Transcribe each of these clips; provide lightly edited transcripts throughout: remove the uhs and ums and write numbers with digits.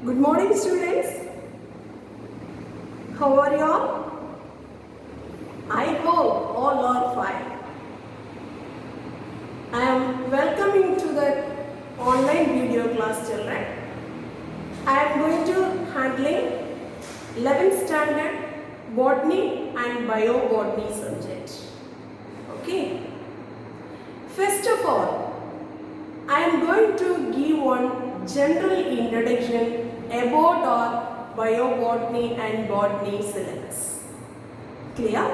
Good morning, students. How are you all? I hope all are fine. I am welcoming to the online video class, children. I am going to handling 11th standard botany and biobotany subject. Okay. First of all, I am going to give one general introduction about our biobotany and botany syllabus. Clear?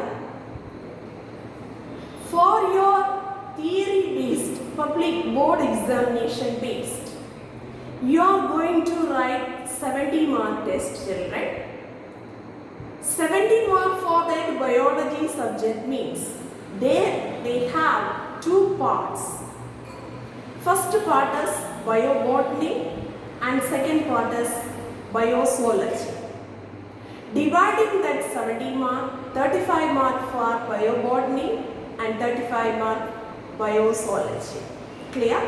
For your theory-based public board examination based, you are going to write 70 mark test, children. 70 mark for that biology subject means they have two parts. First part is biobotany and second part is biozoology. Dividing that 70 mark, 35 mark for biobotany and 35 mark biozoology. Clear?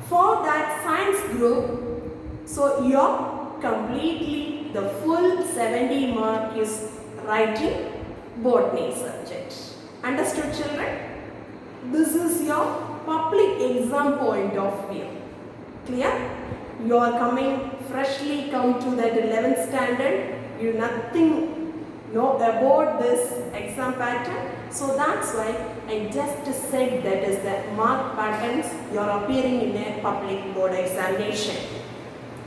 For that science group, so your completely the full 70 mark is writing botany subject. Understood, children? This is your public exam point of view. Clear? You are coming freshly come to that 11th standard. You nothing know about this exam pattern. So that's why I just said that is the mark patterns you are appearing in a public board examination.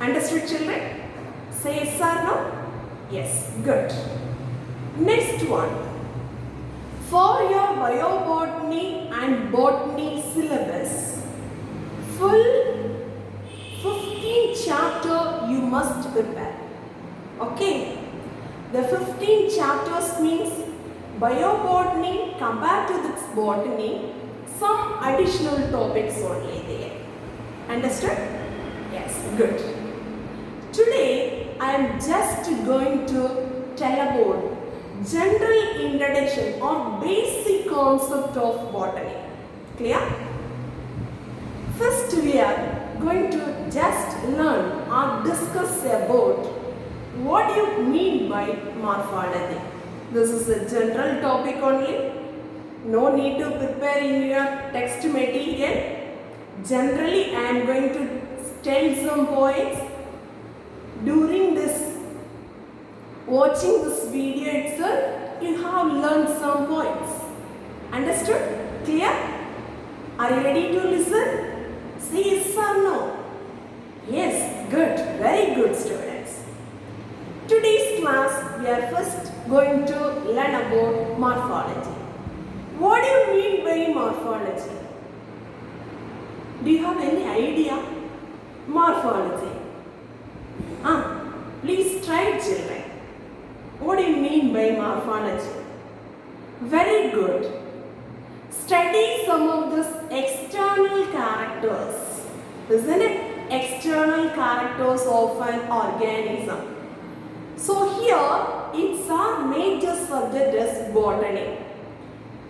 Understood, children? Say yes or no? Yes. Good. Next one. For your biobotany and botany syllabus, full 15 chapter you must prepare. Okay. The 15 chapters means biobotany compared to this botany, some additional topics only there. Understood? Yes, good. Today I am just going to tell about general introduction or basic concept of botany. Clear? First we are going to just learn or discuss about what you mean by morphology. This is a general topic only. No need to prepare in your text material. Generally I am going to tell some points. During this watching this video itself, you have learned some points. Understood? Clear? Are you ready to listen? Say yes or no? Yes, good. Very good, students. Today's class, we are first going to learn about morphology. What do you mean by morphology? Do you have any idea? Morphology. Please try, children. What do you mean by morphology? Very good. Study some of these external characters. Isn't it? External characters of an organism. So here, it's our major subject is botany.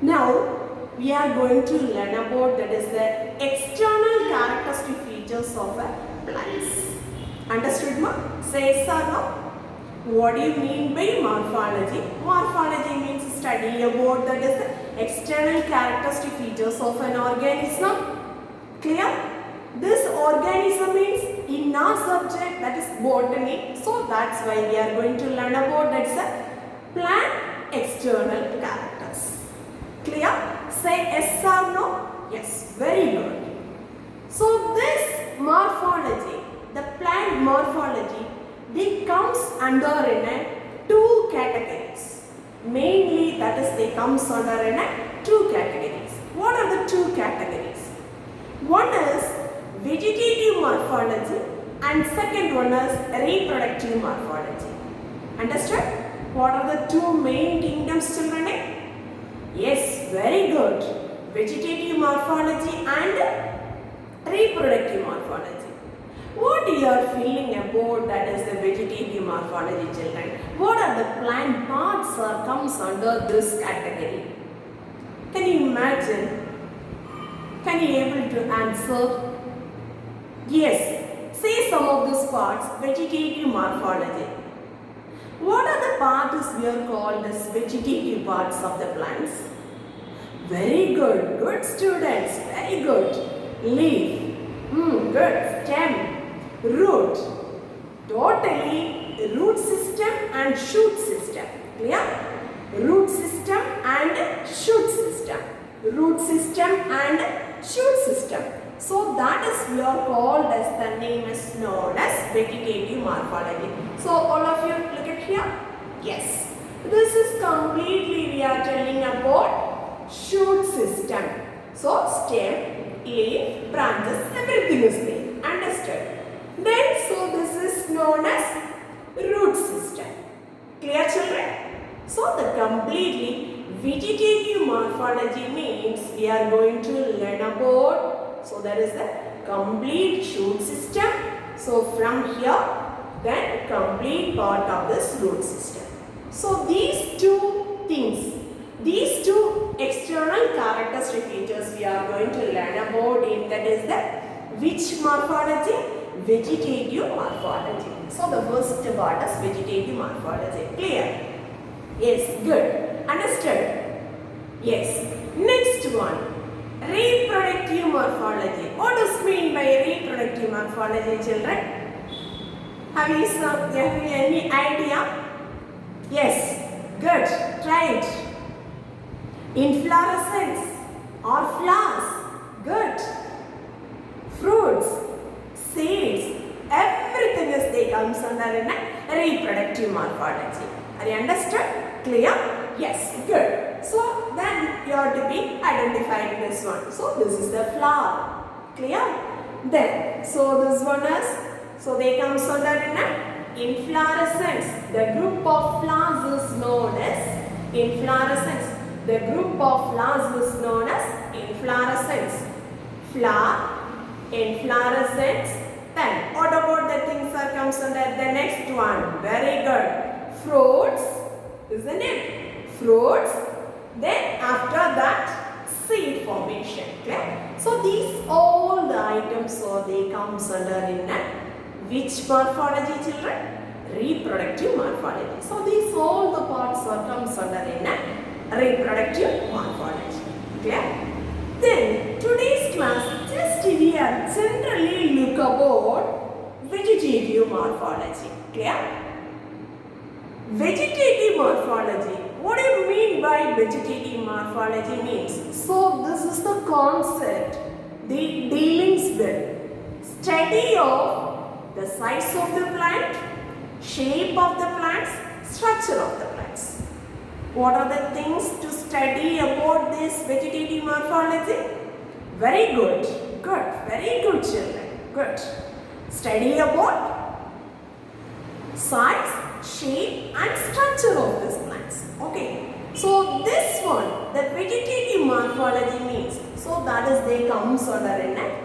Now, we are going to learn about that is the external characteristic features of a plants. Understood, ma? Say yes or no? What do you mean by morphology? Morphology means study about that is the external characteristic features of an organism. Clear? This organism means in our subject that is botany. So that's why we are going to learn about that is the plant external characters. Clear? Say yes or no? Yes. Very good. So this morphology, the plant morphology, they comes under in a two categories. Mainly that is they comes under in a two categories. What are the two categories? One is vegetative morphology and second one is reproductive morphology. Understood? What are the two main kingdoms, children? Yes, very good. Vegetative morphology and reproductive morphology. What you are feeling about that is the vegetative morphology, children? What are the plant parts or comes under this category? Can you imagine? Can you able to answer? Yes. Say some of these parts vegetative morphology. What are the parts we are called as vegetative parts of the plants? Very good. Good students. Very good. Leaf. Good. Stem. Root. Totally root system and shoot system. Clear? Root system and shoot system. Root system and shoot system. So that is we are called as, the name is known as vegetative morphology. So all of you look at here. Yes. This is completely we are telling about shoot system. So stem, leaf, branches, everything is there. Understood? Then so this is known as root system. Clear children? So the completely vegetative morphology means we are going to learn about, so there is the complete shoot system. So from here then complete part of this root system. So these two things, these two external characteristic features we are going to learn about in, that is the which morphology? Vegetative morphology. So the first part is vegetative morphology. Clear? Yes, good. Understood? Yes. Next one, reproductive morphology. What does mean by reproductive morphology, children? Have you any idea? Yes, good. Try it. Inflorescence or flowers. Good. Fruits, seeds, everything is they comes under in a reproductive morphology. Are you understood? Clear? Yes, good. So then you have to be identifying this one. So this is the flower. Clear? Then, so this one is, so they comes under in a inflorescence. The group of flowers is known as inflorescence. The group of flowers is known as inflorescence. Flower, inflorescence. Then what about the things that comes under the next one? Very good. Fruits, isn't it? Fruits. Then after that, seed formation. Okay? So these all the items, so they comes under in a which morphology, children? Reproductive morphology. So these all the parts are comes under in a reproductive morphology. Okay? Then today's class, just we are generally look about vegetative morphology. Clear? Vegetative morphology. What do you mean by vegetative morphology means? So this is the concept, the dealings with study of the size of the plant, shape of the plants, structure of the plants. What are the things to study about this vegetative morphology? Very good. Good. Very good, children. Good. Study about size, shape and structure of these plants. Okay. So this one, the vegetative morphology means, so that is they comes under in a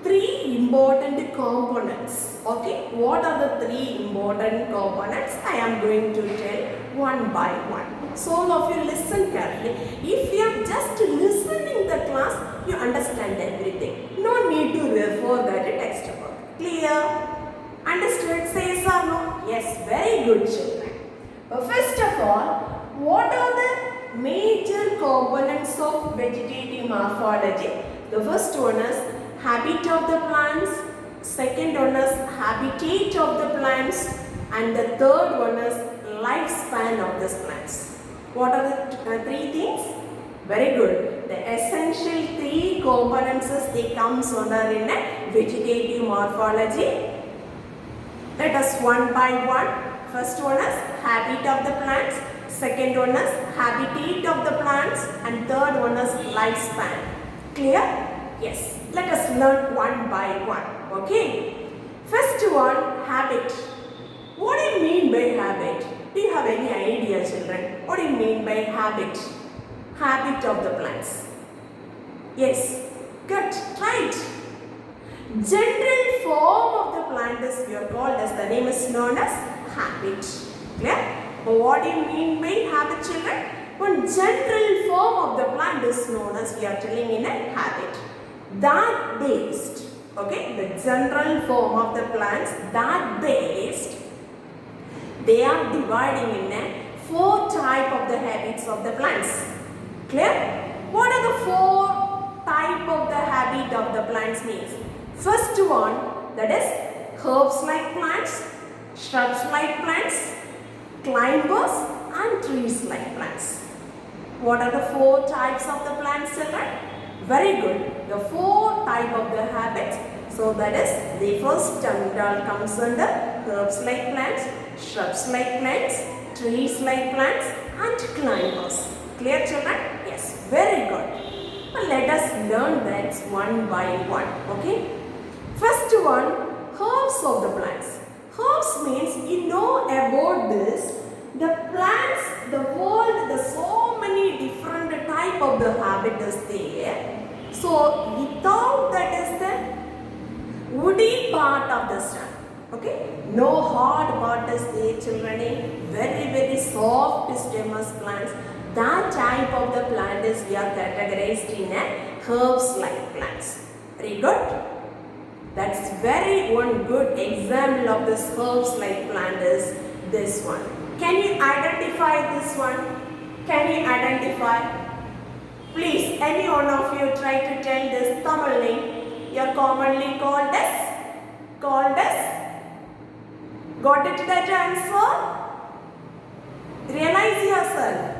three important components. Okay. What are the three important components? I am going to tell one by one. So all of you listen carefully. If you are just listening the class, you understand everything. No need to refer that textbook. Clear? Understood? Say yes or no? Yes, very good, children. First of all, what are the major components of vegetative morphology? The first one is habit of the plants. Second one is habitat of the plants. And the third one is lifespan of these plants. What are the three things? Very good. The essential three components is they comes under in a vegetative morphology. Let us one by one. First one is habit of the plants. Second one is habitat of the plants. And third one is lifespan. Clear? Yes. Let us learn one by one. Okay. First one, habit. What do you mean by habit? Do you have any idea, children? What do you mean by habit? Habit of the plants. Yes. Good. Right. General form of the plant is we are called as, the name is known as habit. Clear? What do you mean by habit, children? One general form of the plant is known as, we are telling in a habit. That based. Okay, the general form of the plants that based, they are dividing in a 4 type of the habits of the plants. Clear? What are the 4 type of the habit of the plants means? First one, that is herbs like plants, shrubs like plants, climbers and trees like plants. What are the 4 types of the plants, children? Very good. The 4 type of the habits. So that is the first term comes under herbs like plants, shrubs like plants, trees like plants and climbers. Clear, children? Yes, very good. Well, let us learn that one by one. Okay. First one, herbs of the plants. Herbs means you know about this. The plants, the world, the so many different type of the habit is there. So without that is the woody part of the stem. Okay, no hard part is there, children. Very soft stemless plants. That type of the plant is we are categorized in a herbs like plants. Very good. That's very one good example of this herbs like plant is this one. Can you identify this one? Can you identify? Please, any one of you try to tell this Tamil name. You are commonly called as? Got it that answer? Realize yourself.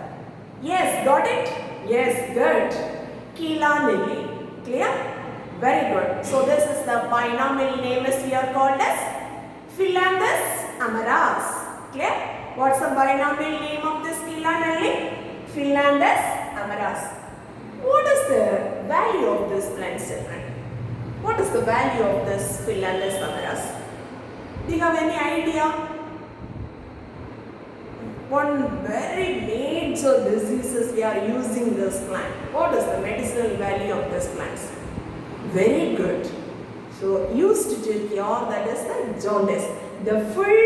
Yes, got it? Yes, good. Keela lily. Clear? Very good. So this is the binomial name is we are called as Phyllanthus amaras. Clear? What's the binomial name of this Keela lily? Phyllanthus amaras. What is the value of this plant, children? What is the value of this Phyllanthus amaras? Do you have any idea? One very major diseases we are using this plant. What is the medicinal value of this plant? Very good. So used to cure, that is the jaundice. The full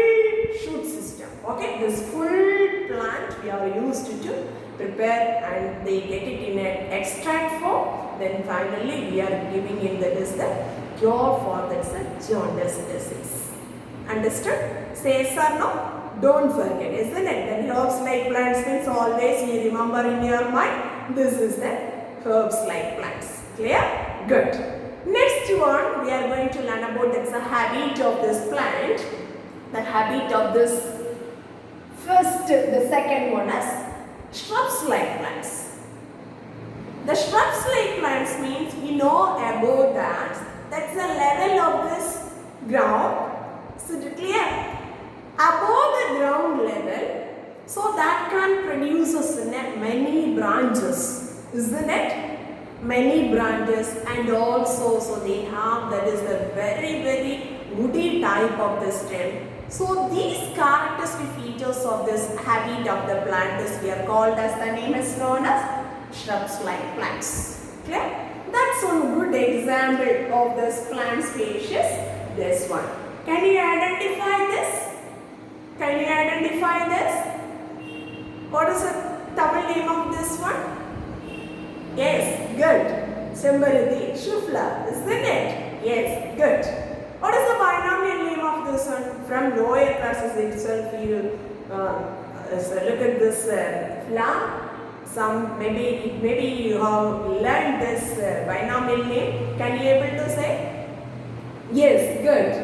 shoot system. Okay, this full plant we are used to prepare and they get it in an extract form. Then finally we are giving in that is the cure for this jaundice disease. Understood? Say yes or no? Don't forget, isn't it? Then herbs like plants means always you remember in your mind. This is the herbs like plants. Clear? Good. Next one, we are going to learn about the habit of this plant. The habit of this first, the second one is shrubs like plants. The shrubs like plants means we know about that. That's the level of this ground. So to clear? Above the ground level, so that can produce many branches, isn't it? Many branches and also so they have that is the very woody type of the stem. So these characteristic features of this habit of the plant is we are called as the name is known as shrubs like plants. Clear? That's one good example of this plant species. This one. Can you identify this? Can you identify this? What is the Tamil name of this one? Yes, good. Sembaruthi, Shufla, isn't it? Yes, good. What is the binomial name of this one? From lower classes itself, you look at this flower. Some maybe you have learned this binomial name. Can you able to say? Yes, good.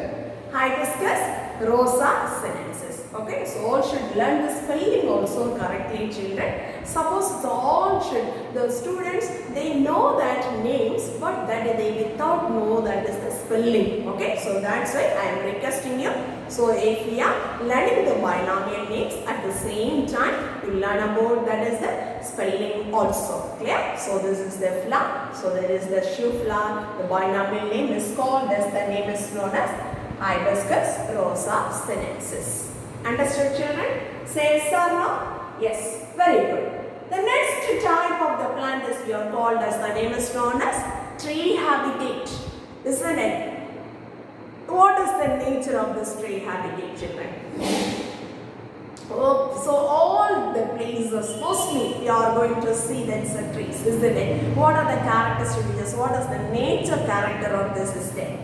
Hibiscus rosa sinensis. Okay, so all should learn the spelling also correctly, children. Suppose it's all should, the students, they know that names, but that they without know that is the spelling. Okay, so that's why I am requesting you. So if we are learning the binomial names at the same time, you learn about that is the spelling also. Clear? So this is the flower. So there is the shoe flower. The binomial name is called as the name is known as Hibiscus rosa sinensis. Understood, children? Say yes or no? Yes. Very good. The next type of the plant is we are called as the name is known as tree habitat. Isn't it? What is the nature of this tree habitat, children? Oh, so all the places, mostly you are going to see that's the trees, isn't it? What are the characteristics? What is the nature character of this system?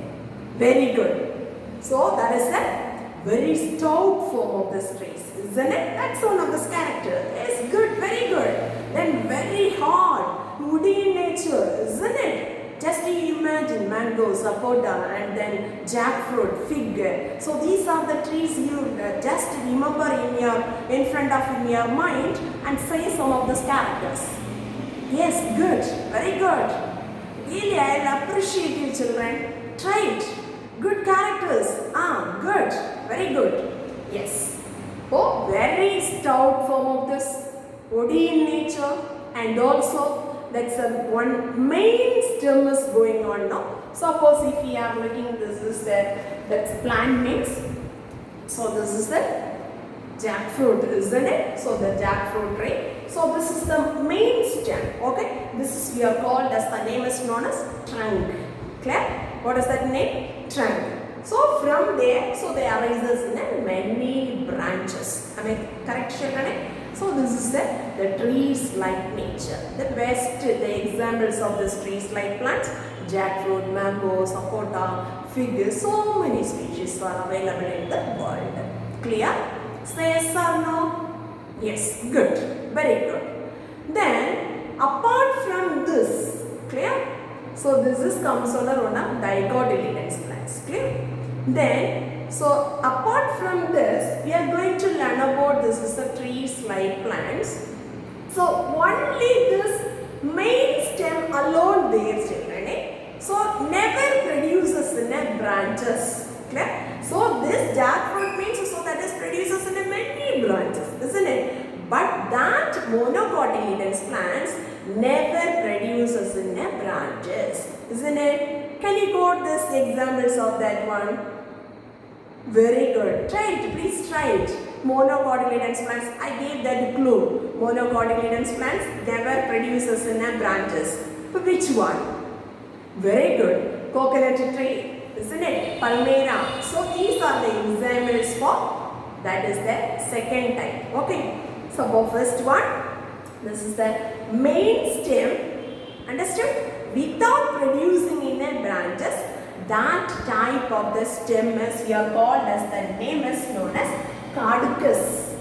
Very good. So that is a very stout form of this trees, isn't it? That's one of this character. Yes, good, very good. Then very hard, woody in nature, isn't it? Just you imagine mango, sapota, and then jackfruit, fig. So these are the trees you just remember in front of in your mind and say some of these characters. Yes, good, very good. Really, I'll appreciate you children. Try it. Good characters. Good. Very good. Yes. Oh, very stout form of this. Woody in nature. And also, that's one main stem is going on now. Suppose if we are looking, this is that's plant mix. So this is the jackfruit, isn't it? So the jackfruit tree. So this is the main stem. Okay. This is we are called as the name is known as trunk. Clear? What is that name? Trunk. So from there, so they arises in many branches. Am I correct, children? So this is the trees like nature. The best, the examples of these trees like plants, jackfruit, mango, sapota, fig, so many species are available in the world. Clear? Say yes or no? Yes, good. Very good. Then, apart from this, clear? So this is comes under one of dicotyledonous plants. Clear? Then, so apart from this, we are going to learn about this is the trees like plants. So only this main stem alone there, children. So never produces in a branches. Clear? So this jackfruit means so that is produces in a many branches, isn't it? But that monocotyledonous plants never produces in a branches, isn't it? Can you quote this examples of that one? Very good. Try it. Please try it. Monocotyledonous plants. I gave that clue. Monocotyledonous plants never produces in a branches. Which one? Very good. Coconut tree, isn't it? Palmyra. So these are the examples for that is the second type. Okay. So for first one, this is the main stem. Understood? Without producing in a branches, that type of the stem is here called as the name is known as caducus.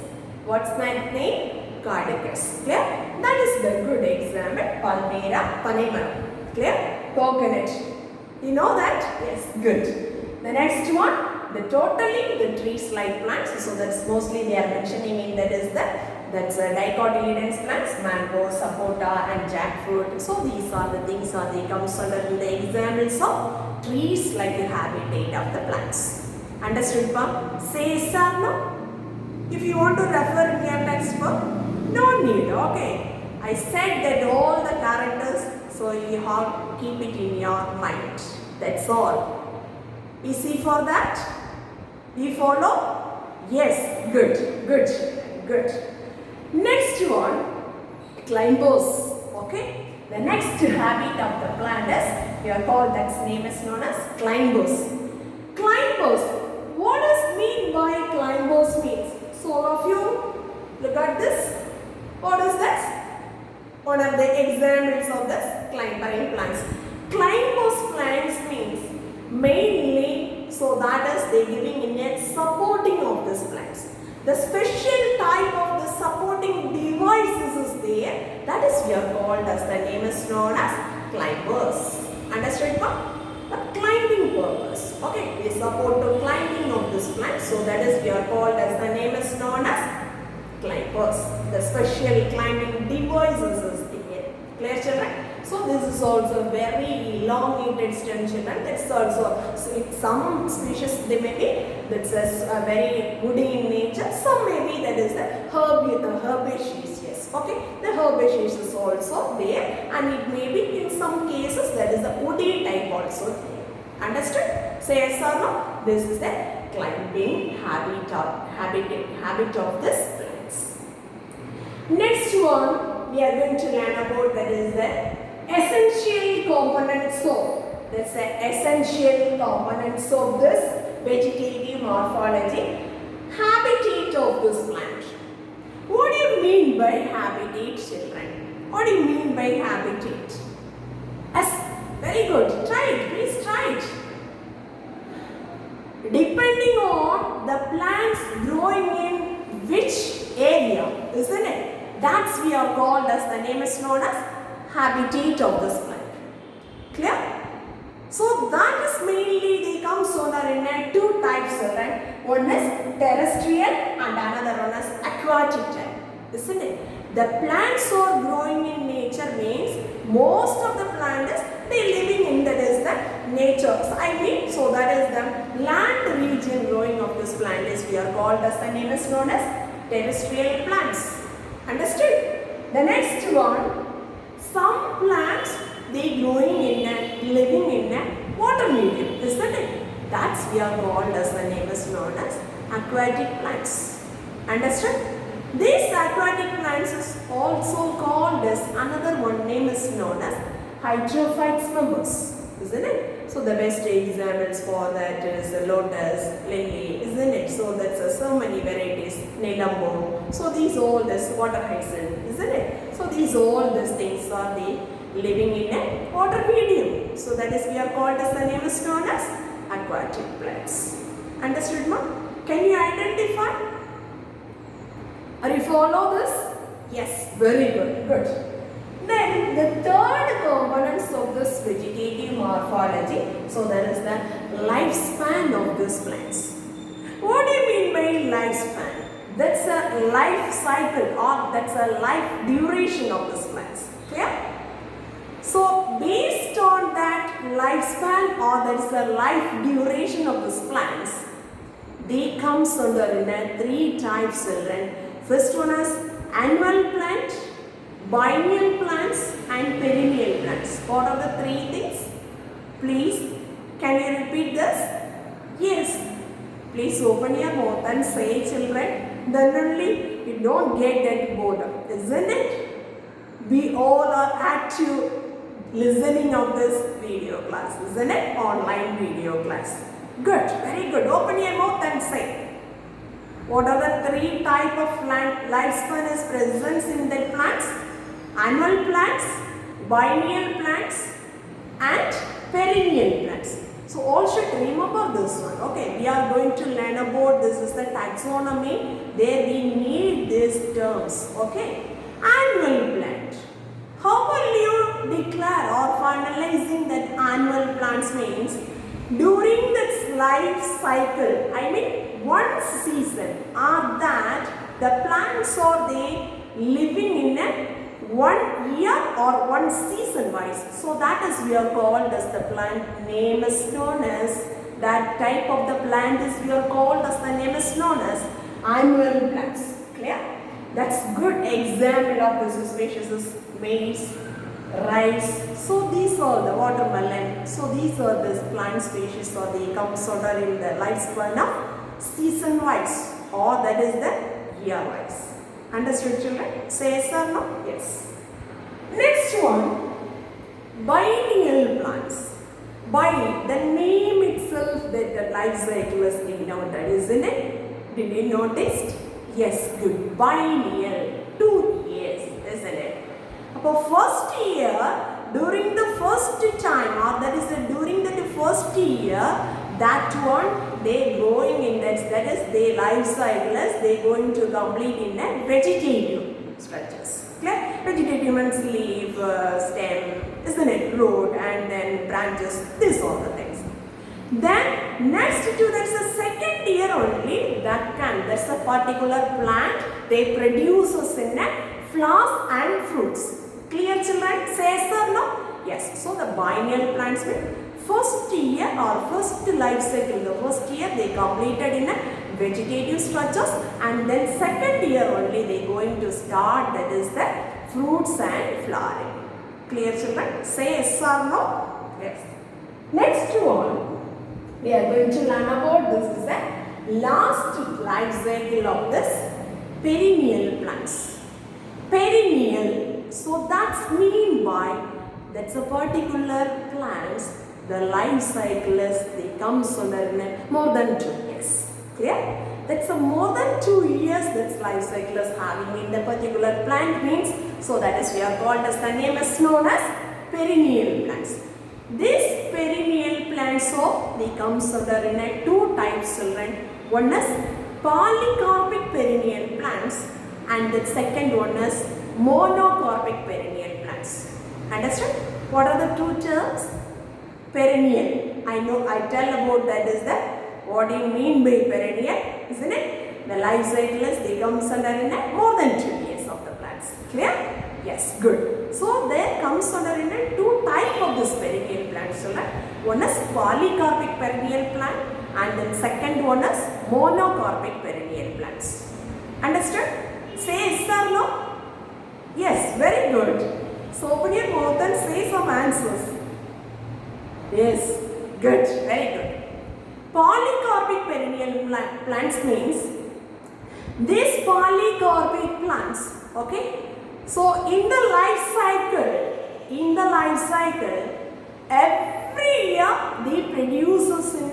What's that name? Caducus. Clear? That is the good example. Palmyra, Panamera. Clear? Coconut. You know that? Yes. Good. The next one, the totally the trees like plants. So that's mostly they are mentioning in that is that's dicotyledonous plants, mango, sapota and jackfruit. So these are the things they comes under the examples of trees like the habitat of the plants. Understood, pa? Say yes or no? If you want to refer in your textbook, no need, okay? I said that all the characters, so you have to keep it in your mind. That's all. Easy for that? You follow? Yes, good, good, good. Next one, climbers. Okay? The next habit of the plant is, we are called, that name is known as climbers. Climbers. What does mean by climbers means? So all of you, look at this. What is that? One of the examples of this climbering plants. Climbers plants means mainly, so that is they giving in a supporting of this plants. The special type of the supporting devices is there. That is we are called as the name is known as climbers. Understood? The climbing purpose. Okay, we support the climbing of this plant. So that is we are called as the name is known as climbers. The special climbing devices is there. Clear, children? So this is also very elongated stem, children. That's also, so some species they may be that's a very woody in nature. Some may be that is the herbaceous. Yes, okay. The herbaceous is also there, and it may be in some cases that is the woody type also there. Understood? Say yes or no? This is the climbing habit of this plants. Next one we are going to learn about, that is the essential components of, that's the essential components of this vegetative morphology, habitat of this plant. What do you mean by habitat, children? What do you mean by habitat? Yes, very good. Try it. Please try it. depending on the plants growing in which area, isn't it? That's we are called as, the name is known as habitat of this plant. Clear? So that is mainly, they comes under in two types, right? One is terrestrial and another one is aquatic type, isn't it? The plants are growing in nature means most of the plant is they living in, that is the nature. So that is the land region growing of this plant is we are called as, the name is known as terrestrial plants. Understood? The next one, some plants they growing in a, living in a water medium, isn't it? That's we are called as, the name is known as aquatic plants. Understood? These aquatic plants is also called as, another one name is known as hydrophytes members, isn't it? So the best examples for that is lotus, lily, isn't it? So that's so many varieties, Nelumbo. So these all this water hyacinth, isn't it? So these all these things are the living in a water medium. So that is we are called as, the name is known as aquatic plants. Understood, ma? Can you identify? Are you follow this? Yes, very good. Good. Then the third components of this vegetative morphology, so that is the lifespan of these plants. What do you mean by lifespan? That's a life cycle or that's a life duration of these plants. Clear? So based on that lifespan or that's the life duration of these plants, they comes under in a three types, children. First one is annual plant, biennial plants and perennial plants. What are the three things? Please, can you repeat this? Yes. Please open your mouth and say, children. Then only you don't get that boredom, isn't it? We all are active listening of this video class, isn't it? Online video class. Good, very good. Open your mouth and say. What are the three type of plant lifespan is present in the plants? Annual plants, biennial plants and perennial plants. So all should remember this one. Okay, we are going to learn about this is the taxonomy. There we need these terms. Okay, annual plant. How will you declare or finalizing that annual plants means? During this life cycle, I mean one season, are that the plants are they living in a 1 year or one season wise. So that is we are called as the plant name is known as, that type of the plant is we are called as, the name is known as annual plants. Clear? That's good example of this species is maize, rice. So these are the watermelon. So these are the plant species or they comes under in the lifespan of season wise or that is the year wise. Understood, children? Say yes or no? Yes. Next one, biennial plants. By the name itself that the life cycle is denoted, isn't it? Did you notice? Yes, good. Biennial, 2 years, isn't it? For first year, during the first time or that is during the first year, that one they going in that is their life cycle is they going to complete in a vegetative structures. Clear? Vegetative means leaf, stem, isn't it? Root and then branches. These are the things. Then next to that's the second year only that's a particular plant they produces in a flowers and fruits. Clear, children? Say yes or no? Yes. So the biennial plants will first year or first life cycle, the first year they completed in a vegetative structures and then second year only they going to start that is the fruits and flowering. Clear, children? Say yes or no? Yes. Next one we are going to learn about this is the last life cycle of this perennial plants. Perennial. So that's mean by that's a particular plants. The life cycle is they comes under more than 2 years. Clear? That's a more than 2 years that's life cycle is having in the particular plant means. So that is we are called as the name is known as perennial plants. These perennial plants, so they comes under in a two types, children. One is polycarpic perennial plants and the second one is monocarpic perennial plants. Understand? What are the two terms? Perennial. I know, I tell about that is the, what do you mean by perennial, isn't it? The life cycle is, they comes under in a more than 2 years of the plants. Clear? Yes, good. So there comes under in a two type of this perennial plants. So one is polycarpic perennial plant and the second one is monocarpic perennial plants. Understood? Say yes or no? Yes, very good. So open your mouth and say some answers. Yes, good, very good. Polycarpic perennial plants means these polycarpic plants, okay? So in the life cycle, every year they produces in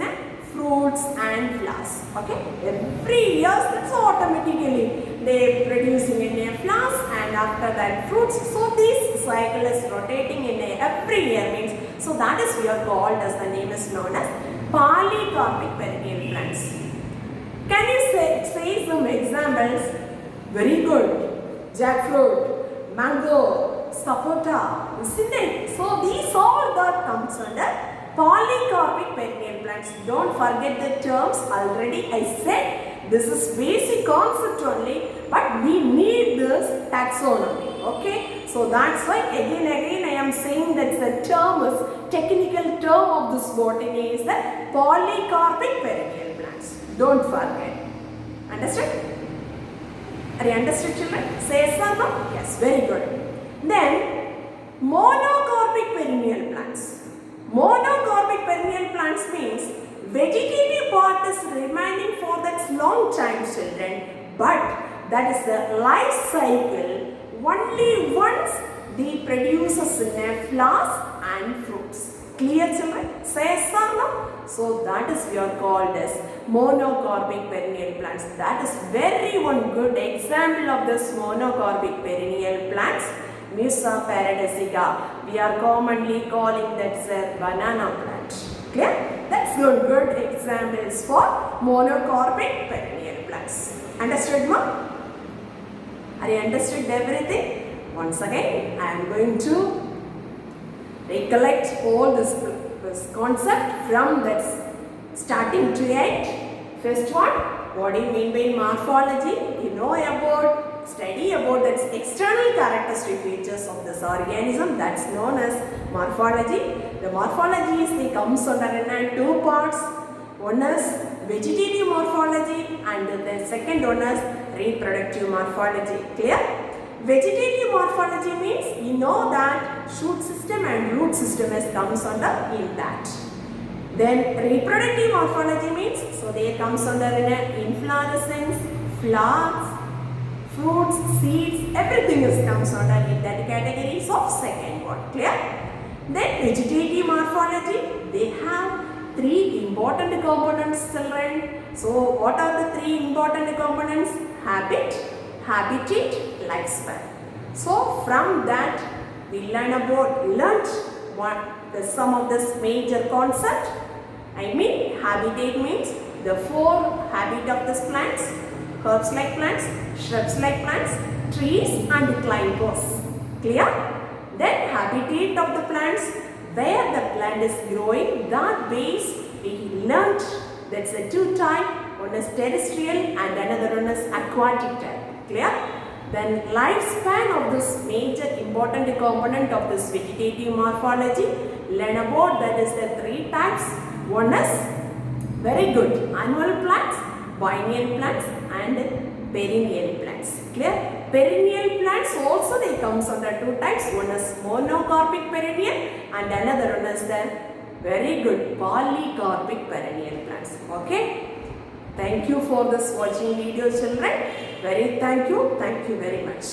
fruits and flowers, okay? Every year, that's automatically they producing in a flowers and after that fruits. So this cycle is rotating in every year means, so that is we are called as, the name is known as polycarpic perennial plants. Can you say some examples? Very good. Jackfruit, mango, sapota, isn't it? So these all that comes under polycarpic perennial plants. Don't forget the terms. Already I said this is basic concept only, but we need this taxonomy. Okay, so that's why again I am saying that the term is, technical term of this botany is the polycarpic perennial plants. Don't forget. Understood? Are you understood, children? Say yes or no? Yes, very good. Then monocarpic perennial plants. Monocarpic perennial plants means vegetative part is remaining for that long time, children, but that is the life cycle. Only once they produces flowers and fruits. Clear, children? Say yes or no? So that is we are called as monocarpic perennial plants. That is very one good example of this monocarpic perennial plants. Musa paradisiaca. We are commonly calling that a banana plant. Clear? That's good examples for monocarpic perennial plants. Understood, ma? Are you understood everything? Once again, I am going to recollect all this concept from that starting to end. First one, what do you mean by morphology? You know about, study about that external characteristic features of this organism, that's known as morphology. The morphology is, they comes under two parts. One is vegetative morphology and the second one is reproductive morphology. Clear? Vegetative morphology means, you know that shoot system and root system is comes under in that. Then reproductive morphology means, so they comes under inflorescence, flowers, fruits, seeds, everything is comes under in that categories of second one. Clear? Then vegetative morphology, they have three important components, children. So what are the three important components? Habit, habitat, lifespan. So from that we learnt some of this major concept. I mean, habitat means the four habit of these plants: herbs like plants, shrubs like plants, trees and climbers. Clear? Then habitat of the plants, where the plant is growing, that base we learnt that's a two type. One is terrestrial and another one is aquatic type. Clear? Then lifespan of this major important component of this vegetative morphology, learn about that is the three types. One is very good annual plants, biennial plants and perennial plants. Clear? Perennial plants also they comes under two types. One is monocarpic perennial and another one is the very good polycarpic perennial plants. Okay? Thank you for this watching video, children. Thank you very much.